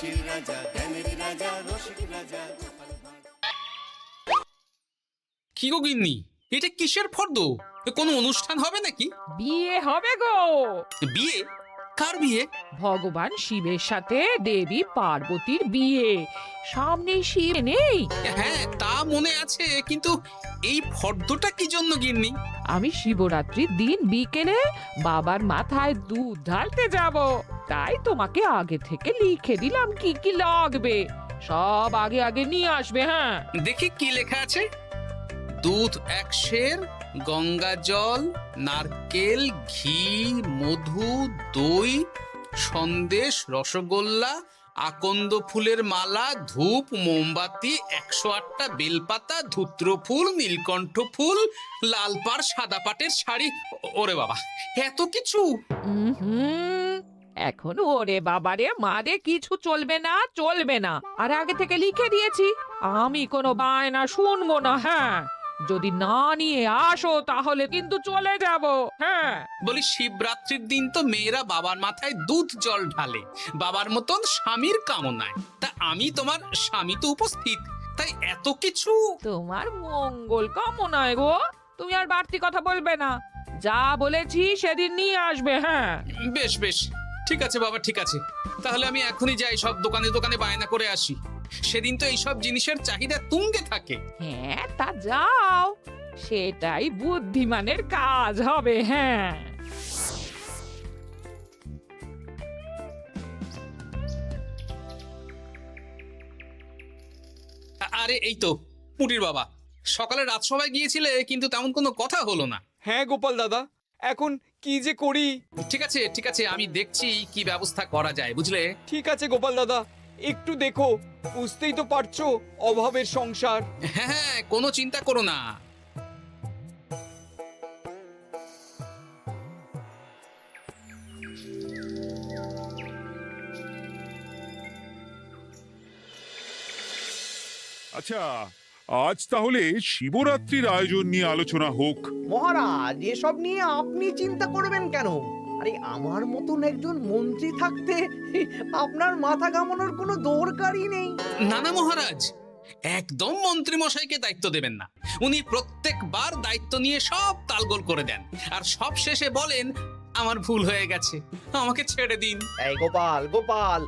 হাসির রাজা, জ্ঞানের রাজা, রসিক রাজা। কি গো গিন্নি, এটা কিসের ফর্দ? কোনো অনুষ্ঠান হবে নাকি? বিয়ে হবে গো। বিয়ে? কার বিয়ে? ভগবান শিবের সাথে দেবী পার্বতীর বিয়ে। সামনে শিব নেই? হ্যাঁ, তা মনে আছে, কিন্তু এই ফর্দটা কি জন্য গিন্নি? আমি শিবরাত্রির দিন বিকেলে বাবার মাথায় দুধ ঢালতে যাব, তাই তোমাকে আগে থেকে লিখে দিলাম কি কি লাগবে। সব আগে আগে নিয়ে আসবে। হ্যাঁ, দেখি কি লেখা আছে। দুধ 1 সের, গঙ্গা জল, নারকেল, ঘি, মধু, দই, সন্দেশ, রসগোল্লা, আকন্দ ফুলের মালা, ধূপ, মোমবাতি, 108টা বেলপাতা, ধূত্র ফুল, নীলকণ্ঠ ফুল, লাল পাড় সাদা পাটের শাড়ি। ওরে বাবা, এত কিছু! হুম, এখন ওরে বাবারে মারে কিছু চলবে না, চলবে না। আর আগে থেকে লিখে দিয়েছি, আমি কোনো বায়না শুনবো না। হ্যাঁ, যদি না নিয়ে আসো তাহলে কিন্তু চলে যাব। হ্যাঁ, বলি, শিবরাত্রির দিন তো মেয়েরা বাবার মাথায় দুধ জল ঢালে বাবার মতন স্বামীর কামনায়। তা আমি তোমার স্বামী তো উপস্থিত, তাই এত কিছু। তোমার মঙ্গল কামনায় গো। তুমি আর বাড়তি কথা বলবে না, যা বলেছি সেদিন নিয়ে আসবে। হ্যাঁ, বেশ বেশ, ঠিক আছে বাবা, ঠিক আছে। তাহলে আমি এখনই যাই, সব দোকানে দোকানে বায়না করে আসি। সেদিন তো এইসব জিনিসের চাহিদা তুঙ্গে থাকে। হ্যাঁ, তা যাও, সেটাই বুদ্ধিমানের কাজ হবে। হ্যাঁ, আরে এই তো পুটির বাবা, সকালে রাজসভায় গিয়েছিলে কিন্তু তেমন কোনো কথা হলো না। হ্যাঁ গোপাল দাদা, এখন কি যে করি। ঠিক আছে ঠিক আছে, আমি দেখছি কি ব্যবস্থা করা যায়, বুঝলে। ঠিক আছে গোপাল দাদা, একটু দেখো, বুঝতেই তো পারছো অভাবের সংসার। হ্যাঁ হ্যাঁ, কোনো চিন্তা করো না। আচ্ছা, আজ তাহলে শিবরাত্রির আয়োজন নিয়ে আলোচনা হোক। মহারাজ, এসব নিয়ে আপনি চিন্তা করবেন কেন? আরে আমার মতন একজন মন্ত্রী থাকতে আপনার মাথা ঘামানোর কোনো দরকারই নেই। না না মহারাজ, একদম মন্ত্রী মশাইকে দায়িত্ব দেবেন না। উনি প্রত্যেকবার দায়িত্ব নিয়ে সব তালগোল করে দেন, আর সব শেষে বলেন আমার ভুল হয়ে গেছে, আমাকে ছেড়ে দিন। এই গোপাল গোপাল,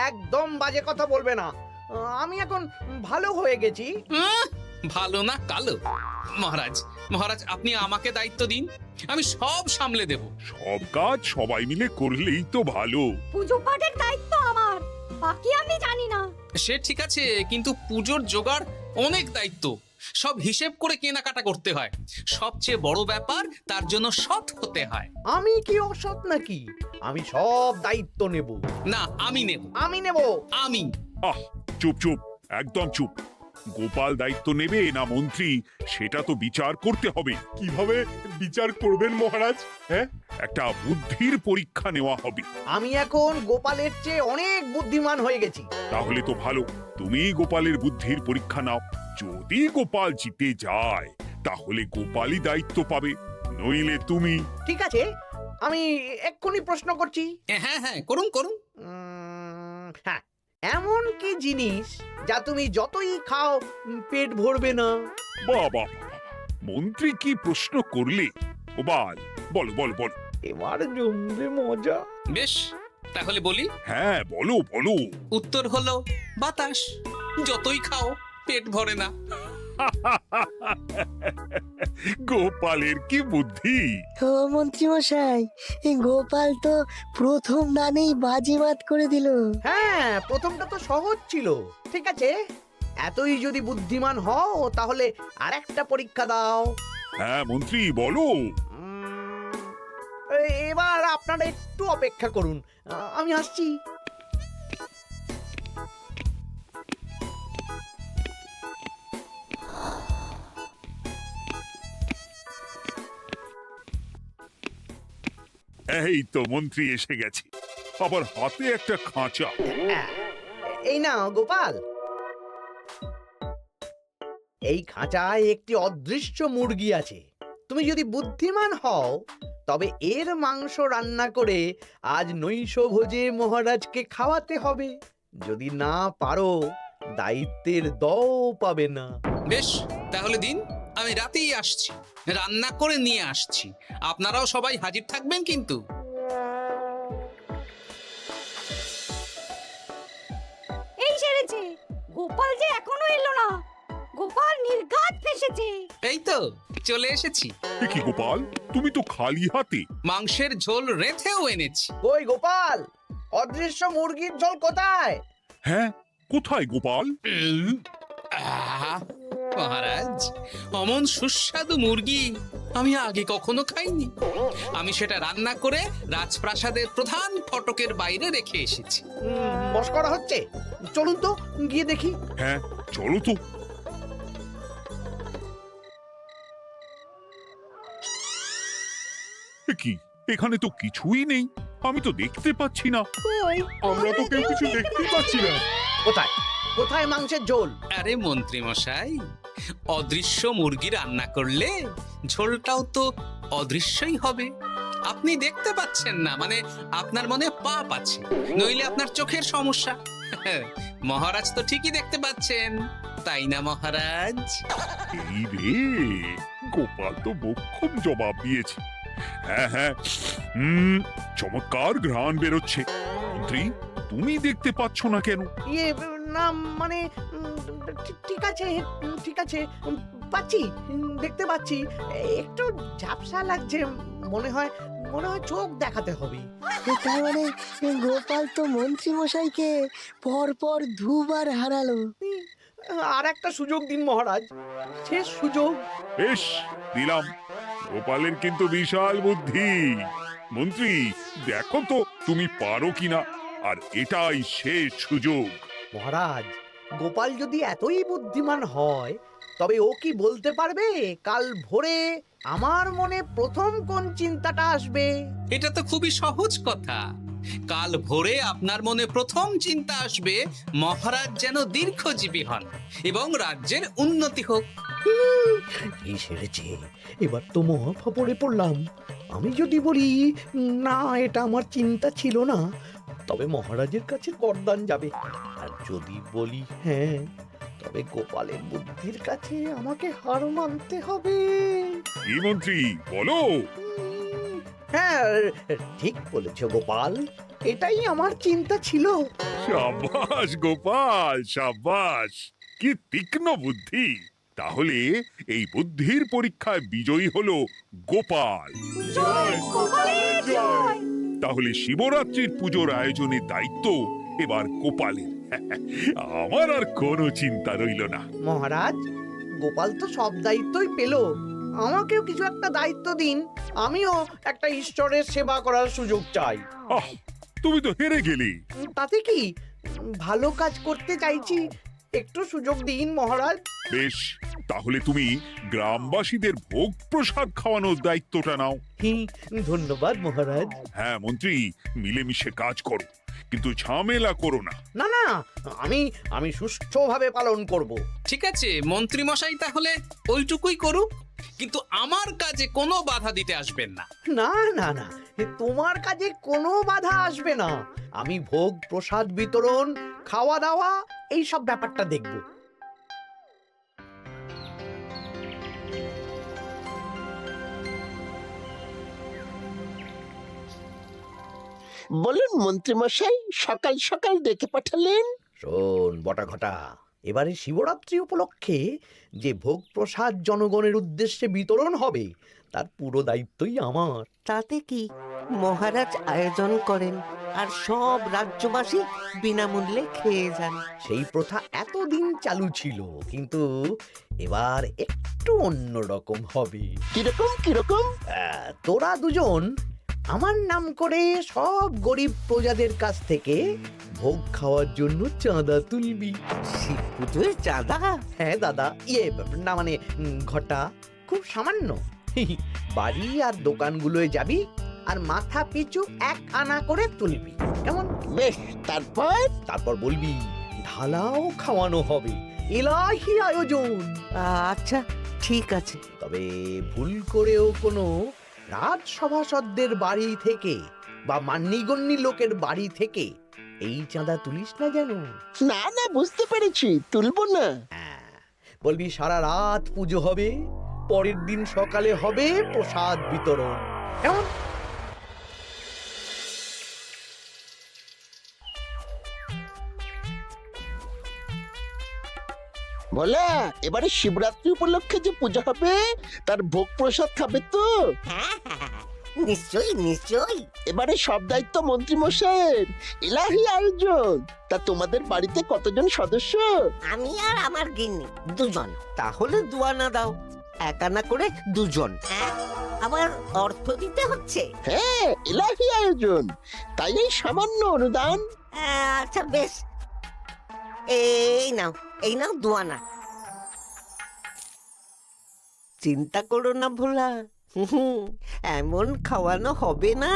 একদম বাজে কথা বলবে না। আমি এখন ভালো হয়ে গেছি। ভালো না কালো? মহারাজ মহারাজ, আপনি আমাকে দায়িত্ব দিন, আমি সব সামলে দেব। সব কাজ সবাই মিলে করলেই তো ভালো। পুজো পাঠের দায়িত্ব আমার, বাকি আমি জানি না। সে ঠিক আছে, কিন্তু পুজোর জোগাড় অনেক দায়িত্ব, সব হিসেব করে কেনাকাটা করতে হয়। সবচেয়ে বড় ব্যাপার, তার জন্য সৎ হতে হয়। আমি কি অসৎ নাকি? আমি সব দায়িত্ব নেব। না, আমি নেব। আমি নেব। আমি। আহ, চুপ চুপ, একদম চুপ। গোপাল দায়িত্ব নেবে না মন্ত্রী, সেটা তো বিচার করতে হবে। কিভাবে বিচার করবেন মহারাজ? হ্যাঁ, একটা বুদ্ধির পরীক্ষা নেওয়া হবে। আমি এখন গোপালের চেয়ে অনেক বুদ্ধিমান হয়ে গেছি। তাহলে তো ভালো, তুমি গোপালের বুদ্ধির পরীক্ষা নাও। যদি গোপাল জিতে যায় তাহলে গোপালই দায়িত্ব পাবে, নইলে তুমি। ঠিক আছে, আমি এক্ষুনি প্রশ্ন করছি। হ্যাঁ হ্যাঁ, করুন করুন। হ্যাঁ, এমন কি জিনিস যা তুমি যতই খাও পেট ভরবে না? বাবা, মন্ত্রী কি প্রশ্ন করলে! গোপাল, বলো বলো বলো। এবার জমবে মজা। বেশ, তাহলে বলি। হ্যাঁ, বলো বলো। উত্তর হলো বাতাস। যতই খাও পেট ভরে না। গোপালের কি বুদ্ধি! ও মন্ত্রী মশাই, এই গোপাল তো প্রথম দানেই বাজিমাত করে দিল। হ্যাঁ, প্রথমটা তো সহজ ছিল। ঠিক আছে, এতই যদি বুদ্ধিমান হও তাহলে আরেকটা পরীক্ষা দাও। হ্যাঁ মন্ত্রী, বলো। এবার আপনারা একটু অপেক্ষা করুন, আমি আসছি। এই তো মন্ত্রী এসে গেছে, আবার হাতে একটা খাঁচা। এই নাও গোপাল, এই খাঁচায় একটি অদৃশ্য মুরগি আছে। তুমি যদি বুদ্ধিমান হও তবে এর মাংস রান্না করে আজ নৈশভোজে মহারাজকে খাওয়াতে হবে। যদি না পারো দায়িত্বের দও পাবে না। বেশ, তাহলে দিন, আমি রাতেই আসছি, রান্না করে নিয়ে আসছি। আপনারাও সবাই হাজির থাকবেন কিন্তু। এই সেরেছে, গোপাল যে এখনো এলো না। গোপাল নির্ঘাত ফেসেছে। এই তো চলে এসেছি। এ কি গোপাল, তুমি তো খালি হাতে। মাংসের ঝোল রেঁধেও এনেছি। কই গোপাল, অদৃশ্য মুরগির ঝোল কোথায়? হ্যাঁ, কোথায় গোপাল? আহ, মহারাজ, অমন সুস্বাদু মুরগি আমি আগে কখনো খাইনি। আমি সেটা রান্না করে রাজপ্রাসাদের প্রধান ফটকের বাইরে রেখে এসেছি। মস্করা হচ্ছে? চলুন তো গিয়ে দেখি। হ্যাঁ, চলো তো। এ কি, এখানে তো কিছুই নেই, আমি তো দেখতে পাচ্ছি না। আমরা তো কেউ কিছু দেখতেই পাচ্ছি না। কোথায় কোথায় মাংসের ঝোল? আরে মন্ত্রী মশাই, অদৃশ্য মুরগি রান্না করলে ঝোলটাও তো অদৃশ্যই হবে। আপনি দেখতে পাচ্ছেন না, মানে আপনার মনে পাপ আছে, নইলে আপনার চোখের সমস্যা। মহারাজ তো ঠিকই দেখতে পাচ্ছেন, তাই না মহারাজ? এই রে, গোপাল তো মোক্ষম জবাব দিয়েছে। হ্যাঁ হ্যাঁ, চমৎকার ঘ্রাণ বেরোচ্ছে। মন্ত্রী, তুমি দেখতে পাচ্ছ না কেন? ইয়ে না মানে ঠিক আছে ঠিক আছে, পাচ্ছি, দেখতে পাচ্ছি। একটু ঝাপসা লাগছে, মনে হয় চোখ দেখাতে হবে। তার মানে গোপাল তো মন্ত্রী মশাইকে পরপর দুবার হারালো। আর একটা সুযোগ দিন মহারাজ, শেষ সুযোগ। বেশ, দিলাম। গোপালের কিন্তু বিশাল বুদ্ধি। মন্ত্রী, দেখো তো তুমি পারো কিনা, আর এটাই শেষ সুযোগ। মহারাজ, গোপাল যদি এতই বুদ্ধিমান হয়, তবে ও কি বলতে পারবে কাল ভোরে আমার মনে প্রথম কোন চিন্তাটা আসবে? এটা তো খুবই সহজ কথা। কাল ভোরে আপনার মনে প্রথম চিন্তা আসবে মহারাজ যেন দীর্ঘজীবী হন এবং রাজ্যের উন্নতি হোক। এই সেরেছে, এবার তো মহা ফাপড়ে পড়লাম। আমি যদি বলি না, এটা আমার চিন্তা ছিল না, তবে মহারাজের কাছে গর্দান যাবে। আর যদি বলি হ্যাঁ, তবে গোপালের বুদ্ধির কাছে আমাকে হার মানতে হবে। কি মন্ত্রী, বলো। হ্যাঁ, ঠিক বলেছ গোপাল, এটাই আমার চিন্তা ছিল। সাবাস গোপাল, সাবাস, কি তীক্ষ্ণ বুদ্ধি। তাহলে এই বুদ্ধির পরীক্ষায় বিজয়ী হলো গোপাল। জয় গোপালের জয়। তাহলে শিবরাত্রির পুজোর আয়োজনের দায়িত্ব এবার গোপালের। আমার আর কোনো চিন্তা রইল না। মহারাজ, গোপাল তো সব দায়িত্বই পেল, আমাকেও কিছু একটা দায়িত্ব দিন। আমিও একটা ঈশ্বরের সেবা করার সুযোগ চাই। আহ, তুমি তো হেরে গেলে। তাতে কি, ভালো কাজ করতে চাইছি, একটু সুযোগ দিন মহারাজ। বেশ, তাহলে তুমি গ্রামবাসীদের ভোগ প্রসাদ খাওয়ানোর দায়িত্বটা নাও। ধন্যবাদ মহারাজ। হ্যাঁ মন্ত্রী, মিলেমিশে কাজ করো, কিন্তু ঝামেলা করো না। না না, আমি সুষ্ঠুভাবে পালন করব। ঠিক আছে মন্ত্রী মশাই, তাহলে ওইটুকুই করুক, কিন্তু আমার কাজে কোনো বাধা দিতে আসবেন না। না না না, তোমার কাজে কোনো বাধা আসবে না। আমি ভোগ প্রসাদ বিতরণ, খাওয়া দাওয়া, এই সব ব্যাপারটা দেখব। বলুন মন্ত্রীমশাই, সকাল সকাল ডেকে পাঠালেন। শোন বটাঘটা, এবারে শিবরাত্রি উপলক্ষে যে ভোগ প্রসাদ জনগণের উদ্দেশ্যে বিতরণ হবে, তার পুরো দায়িত্বই আমার। তাতে কি, মহারাজ আয়োজন করেন আর সব রাজ্যবাসী বিনামূল্যে খেয়ে যান। সেই প্রথা এতদিন চালু ছিল, কিন্তু এবার একটু অন্যরকম হবে। কিরকম কিরকম? তোরা দুজন আমার নাম করে সব গরিব প্রজাদের কাছ থেকে ভোগ খাওয়ার জন্য চাঁদা তুলবি। শিব পুজোয় চাঁদা? হ্যাঁ দাদা, ইয়ে না মানে ঘটা, খুব সামান্য। বাড়ি আর দোকানগুলোয় যাবি আর মাথা পিছু 1 আনা করে তুলবি, কেমন? বেশ, তারপর বলবি ঢালাও খাওয়ানো হবে, এলাহি আয়োজন। আচ্ছা ঠিক আছে। তবে ভুল করেও কোনো রাজসভাসদদের বাড়ি থেকে বা মান্যিগণ্যি লোকের বাড়ি থেকে এই চাঁদা তুলিস না যেন। না না, বুঝতে পেরেছি, তুলবো না। হ্যাঁ, বলবি সারা রাত পুজো হবে, পরের দিন সকালে হবে প্রসাদ বিতরণ। কেমন? বলা, এবারে শিবরাত্রি উপলক্ষে যে পূজা হবে তার ভোগ প্রসাদ খাবে তো? হ্যাঁ হ্যাঁ, হ্যাঁ, নিশ্চয়ই নিশ্চয়ই। এবারে সব দায়িত্ব মন্ত্রী মশাইয়ের, এলাহি আয়োজন। তা তোমাদের বাড়িতে কতজন সদস্য? আমি আর আমার গিন্নি দুজন। তাহলে দুয়ানা দাও, এক আনা করে দুজন। হ্যাঁ, আবার অর্থ দিতে হচ্ছে। হ্যাঁ, এলাহি আয়োজন, তাই এই সামান্য অনুদান। আচ্ছা বেশ, এই নাও, এই নাও দুয়ানা। চিন্তা করো না ভোলা, এমন খাওয়ানো হবে না।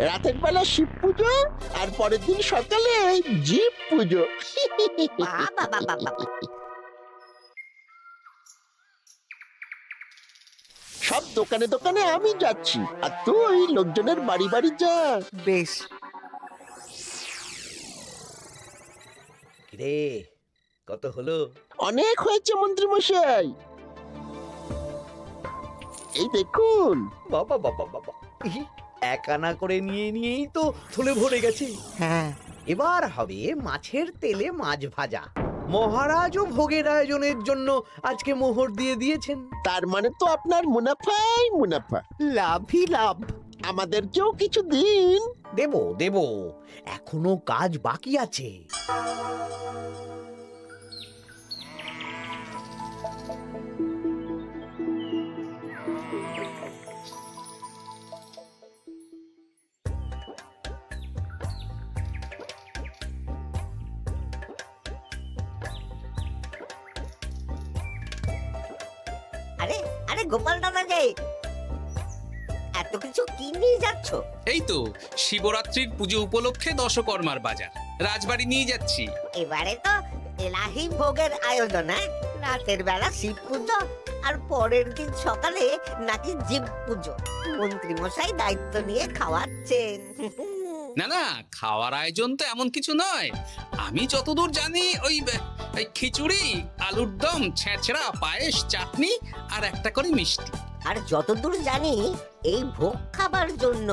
রাতের বেলা শিব পুজো আর পরের দিন সকালে জীব পুজো। বাবা বাবা বাবা, সব দোকানে দোকানে আমি যাচ্ছি, আর তুই লোকজনের বাড়ি বাড়ি যা। বেশ। রে, কত হলো? অনেক হয়েছে মন্ত্রী মশাই, এই দেখুন। বাবা বাবা বাবা, ইহি, এক আনা করে নিয়েই তো থলে ভরে গেছে। হ্যাঁ, এবার হবে মাছের তেলে মাছ ভাজা। মহারাজও ভোগের আয়োজনের জন্য আজকে মোহর দিয়ে দিয়েছেন। তার মানে তো আপনার মুনাফাই মুনাফা, লাভই লাভ। আমাদেরকেও কিছু দিন। দেব দেব, এখনো কাজ বাকি আছে। আরে আরে গোপাল দাদা যে, এত কিছু কি নিয়ে যাচ্ছ? এই তো শিবরাত্রির পুজো উপলক্ষে দশকর্মার বাজার রাজবাড়ি নিয়ে যাচ্ছি। এবারে তো এলাহি ভোগের আয়োজন। রাতের বেলা শিব পুজো আর পরের দিন সকালে নাকি জীব পুজো। মন্ত্রী মশাই দায়িত্ব নিয়ে খাওয়াচ্ছেন। না না, খাওয়ার আয়োজন তো এমন কিছু নয়। আমি যতদূর জানি ওই খিচুড়ি, আলুর দম, ছেঁচড়া, পায়েস, চাটনি আর একটা করে মিষ্টি। আর যতদূর জানি এই ভোগ খাবার জন্য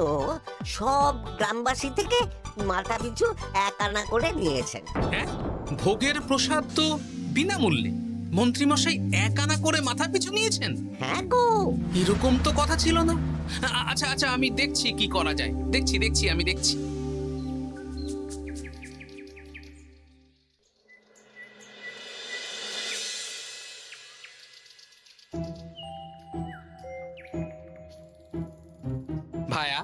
সব গ্রামবাসী থেকে মাথা পিছু এক আনা করে নিয়েছেন। হ্যাঁ, ভোগের প্রসাদ তো বিনামূল্যে। মন্ত্রীমশাই এক আনা করে মাথা পিছু নিয়েছেন? হ্যাঁ গো, এরকম তো কথা ছিল না। আচ্ছা আচ্ছা, আমি দেখছি কি করা যায়। দেখছি আমি দেখছি। ভায়া,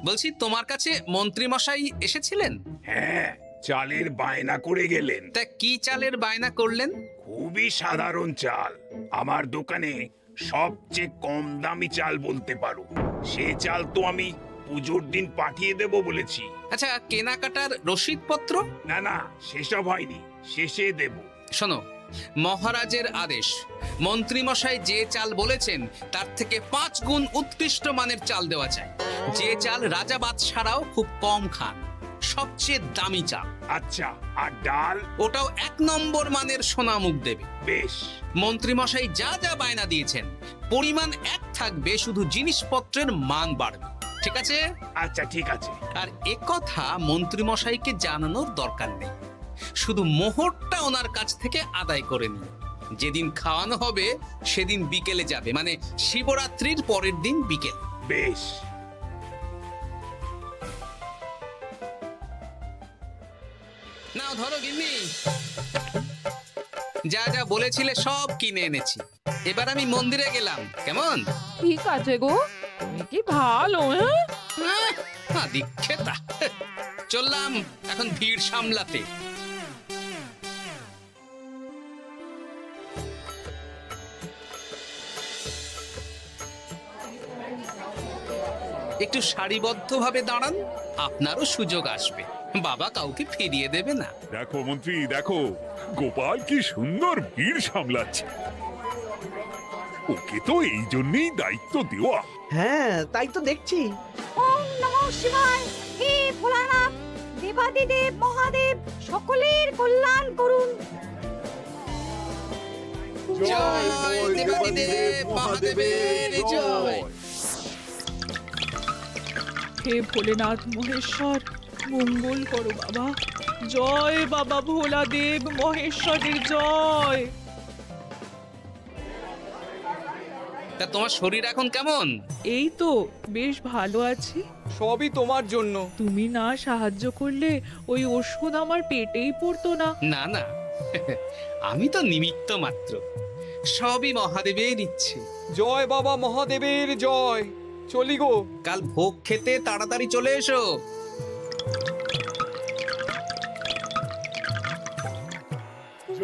বলছি তোমার কাছে মন্ত্রীমশাই এসেছিলেন? হ্যাঁ, চালের বায়না করে গেলেন। তা কি চালের বায়না করলেন? খুবই সাধারণ চাল, আমার দোকানে সবচেয়ে কম দামি চাল বলতে পারো। সে চাল তো আমি পুজোর দিন পাঠিয়ে দেব বলেছি। আচ্ছা, কেনাকাটার রসিদপত্র? না না, সেসব হয়নি, শেষে দেব। শোনো, মহারাজের আদেশ, মন্ত্রীমশাই যে চাল বলেছেন তার থেকে 5 গুণ উৎকৃষ্ট মানের চাল দেওয়া চাই। যে চাল রাজা বাদশারাও খুব কম খান, সবচেয়ে দামি চাল। আচ্ছা, আর ডাল? ওটাও 1 নম্বর মানের সোনামুখ দেবে। বেশ। মন্ত্রীমশাই যা যা বায়না দিয়েছেন পরিমাণ এক থাকবে, শুধু জিনিসপত্রের মান বাড়বে। ঠিক আছে? আচ্ছা ঠিক আছে। আর একথা মন্ত্রীমশাইকে জানানোর দরকার নেই, শুধু মোহরটা ওনার কাছ থেকে আদায় করে নিন। যেদিন খাওয়ানো হবে সেদিন বিকেলে যাবে, মানে শিবরাত্রির পরের দিন বিকেল। বেশ। নাও ধরো গিন্নি, যা যা বলেছিলে সব কিনে এনেছি। এবার আমি মন্দিরে গেলাম, কেমন? ঠিক আছে গো, তুমি কি ভালো। দীক্ষেতা, চললাম এখন ভিড় সামলাতে। একটু সারিবদ্ধভাবে দাঁড়ান, আপনারও সুযোগ আসবে। বাবা কাউকে ফিরিয়ে দেবে না। দেখো মন্ত্রী, দেখো গোপাল কি সুন্দর ভিড় সামলাচ্ছে। ওকে তো এই জন্যই দায়িত্ব দেওয়া। হ্যাঁ, তাই তো দেখছি। ওম নমঃ শিবায়। হে ভোলানাথ, দেবা দেবাদিদেব মহাদেব সকলের কল্যাণ করুন। জয় দেবাদিদেব মহাদেবের জয়। হে ভোলেনাথ মহেশ্বর, মঙ্গল করো বাবা। জয় বাবা ভোলাদেব মহেশ্বরের জয়। তা তোমার শরীর এখন কেমন? এই তো বেশ ভালো আছি। সবই তোমার জন্য। তুমি না সাহায্য করলে ওই ওষুধ আমার পেটেই পড়তো না। না না, আমি তো নিমিত্ত মাত্র, সবই মহাদেবের ইচ্ছে। জয় বাবা মহাদেবের জয়। চলি গো। কাল ভোগ খেতে তাড়াতাড়ি চলে এসো।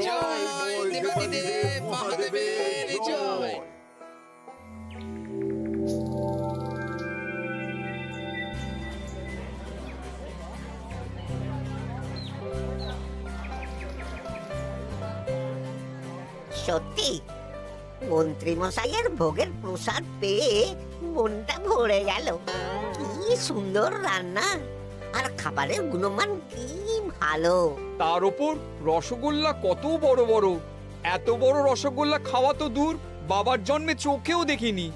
জয় দেবাদিদেব মহাদেবের জয়। সত্যি মন্ত্রী মশাইয়ের ভোগের প্রসাদ পেয়ে মনটা ভরে গেল। কি সুন্দর রান্না, আর খাবারের গুণমান কি ভালো। তার ওপর রসগোল্লা কত বড় বড়। এত বড় রসগোল্লা খাওয়া তো দূর, বাবার জন্মে চোখেও দেখিনি।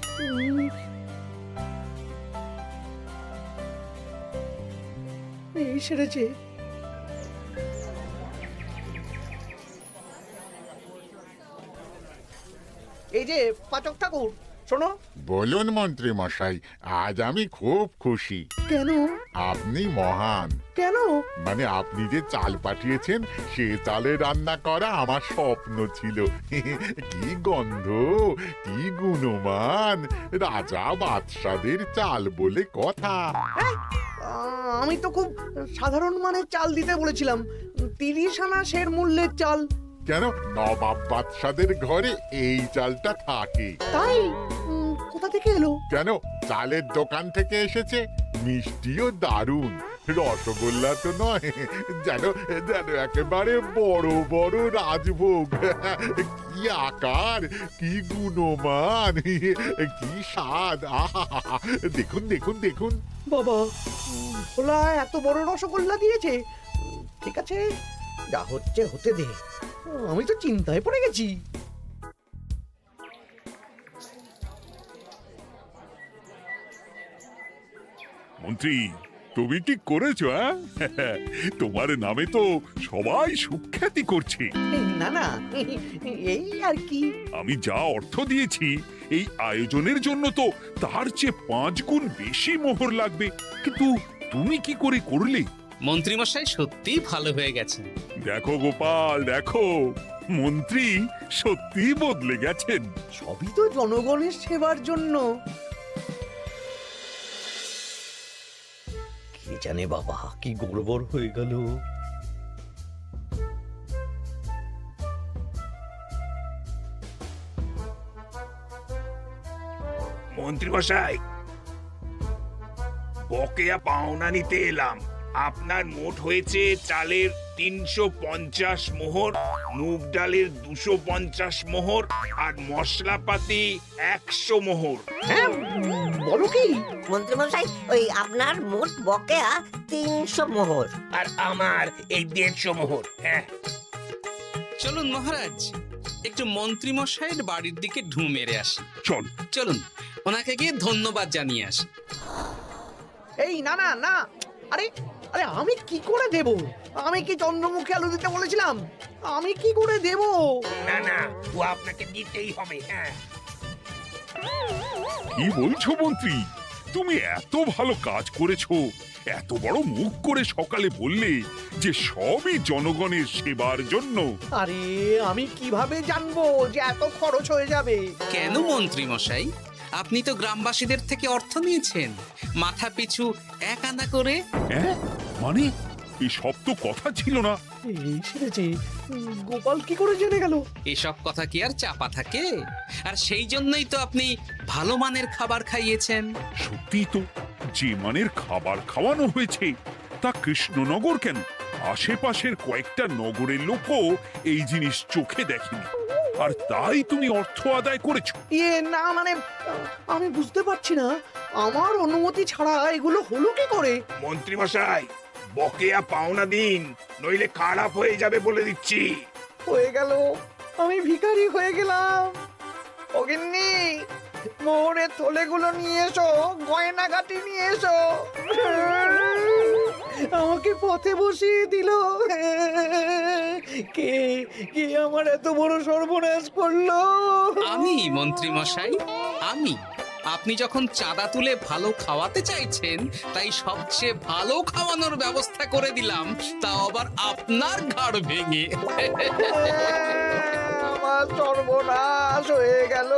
এই সেরেছে। এই যে পাচক ঠাকুর, শোনো। বলুন মন্ত্রী মশাই, আজ আমি খুব খুশি। কেন? আপনি মহান। কেন? মানে আপনি যে চাল পাঠিয়েছেন সে চালে রান্না করা আমার স্বপ্ন ছিল। কি গন্ধ, কি গুণমান, রাজা বাদশাদের চাল বলে কথা। আমি তো খুব সাধারণ মানের চাল দিতে বলেছিলাম, 30 আনা সের মূল্যের চাল। কেন, নবাব বাদশাদের ঘরে এই চালটা থাকে। তাই? কোথা থেকে এলো? কেন, চালের দোকান থেকে এসেছে। মিষ্টিও দারুণ, রসগোল্লা তো নয়, যেন যেন একেবারে বড় বড় রাজভোগ। কি আকার, কি গুণমান, কি স্বাদ। আহা, দেখুন দেখুন দেখুন। বাবা, ভোলা এত বড় রসগোল্লা দিয়েছে। ঠিক আছে, যা হচ্ছে হতে দে। আমি তো চিন্তায় পড়ে গেছি। মন্ত্রী, তুমি কি করেছো? তোমার নামে তো সবাই সুখ্যাতি করছে। না না, এই আর কি। আমি যা অর্থ দিয়েছি এই আয়োজনের জন্য তো তার চেয়ে 5 গুণ বেশি মোহর লাগবে, কিন্তু তুমি কি করে করলে? মন্ত্রীমশাই সত্যিই ভালো হয়ে গেছেন। দেখো গোপাল, দেখো মন্ত্রী সত্যি বদলে গেছেন। সবই তো জনগণের সেবার জন্য। কে জানে বাবা, কি গড়বড় হয়ে গেল। মন্ত্রী মশাই, বকেয়া পাওনা নিতে এলাম। আপনার মোট হয়েছে চালের 350 মোহর, মুগ ডালের 250 মোহর, আর মশলাপাতি 100 মোহর। হ্যাঁ, বলো কি? মন্ত্রী মশাই, ওই আপনার মোট বকেয়া 300 মোহর। আর আমার এই 150 মোহর। হ্যাঁ, চলুন মহারাজ, একটু মন্ত্রীমশাইয়ের বাড়ির দিকে ঢু মেরে আসি। চল। চলুন, ওনাকে গিয়ে ধন্যবাদ জানিয়ে আসি। এই না না না, আরে আরে আমি কি করে দেব? আমি কি চন্দ্রমুখী আলু দিতে বলেছিলাম? আমি কি করে দেব? না না, ও আপনাকে দিতেই হবে। হ্যাঁ, কি বলছো মন্ত্রী? তুমি এত ভালো কাজ করেছো, এত বড় মুখ করে সকালে বললে যে সবই জনগণের সেবার জন্য। আরে আমি কিভাবে জানবো যে এত খরচ হয়ে যাবে? কেন মন্ত্রীমশাই, আপনি তো গ্রামবাসীদের থেকে অর্থ নিয়েছেন, মাথা পিছু 1 আনা করে। হ্যাঁ, মানে এই সব তো কথা ছিল না। এই সেরেছে, গোপাল কি করে জেনে গেল? এসব কথা কি আর চাপা থাকে? আর সেই জন্যই তো আপনি ভালো মানের খাবার খাইয়েছেন। সত্যি তো, যে মানের খাবার খাওয়ানো হয়েছে তা কৃষ্ণনগর কেন, আশেপাশের কয়েকটা নগরের লোকও এই জিনিস চোখে দেখেনি, আর তাই তুমি অর্থ আদায় করেছো। না মানে, আমি বুঝতে পারছি না, আমার অনুমতি ছাড়া এগুলো হলো কি করে? মন্ত্রী মশাই, বকেয়া পাওনা দিন, নইলে খারাপ হয়ে যাবে বলে দিচ্ছি। হয়ে গেল, আমি ভিখারি হয়ে গেলাম। অগিন্নি, মোহরের থলেগুলো নিয়ে এসো, গয়নাগাটি নিয়ে এসো। আমাকে পথে বসিয়ে দিল। কে কে আমার এত বড় সর্বনাশ করলো? আমি মন্ত্রী মশাই, আমি। আপনি যখন চাঁদা তুলে ভালো খাওয়াতে চাইছেন, তাই সবচেয়ে ভালো খাওয়ানোর ব্যবস্থা করে দিলাম, তাও আবার আপনার ঘাড় ভেঙে। আমার সর্বনাশ হয়ে গেল।